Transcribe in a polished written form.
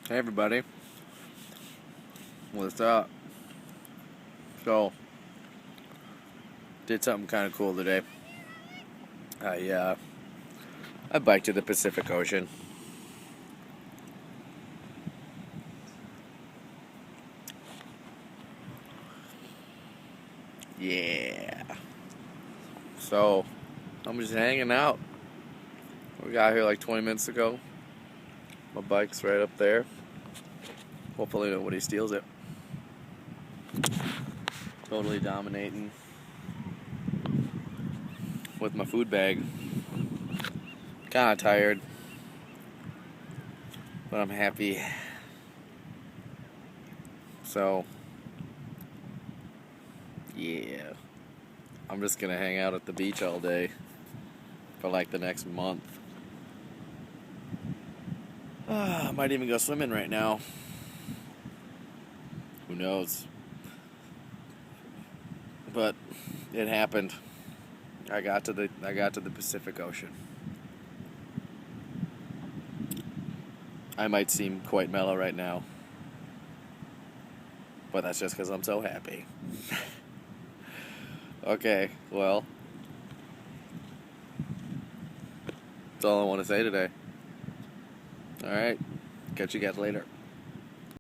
Hey everybody, what's up? So, did something kind of cool today. I biked to the Pacific Ocean. Yeah. So, I'm just hanging out. We got here like 20 minutes ago. My bike's right up there. Hopefully nobody steals it. Totally dominating with my food bag. Kinda tired, but I'm happy. So, yeah. I'm just gonna hang out at the beach all day for like the next month. I might even go swimming right now. Who knows? But it happened. I got to the Pacific Ocean. I might seem quite mellow right now, but that's just because I'm so happy. Okay, well, that's all I want to say today. All right, catch you guys later.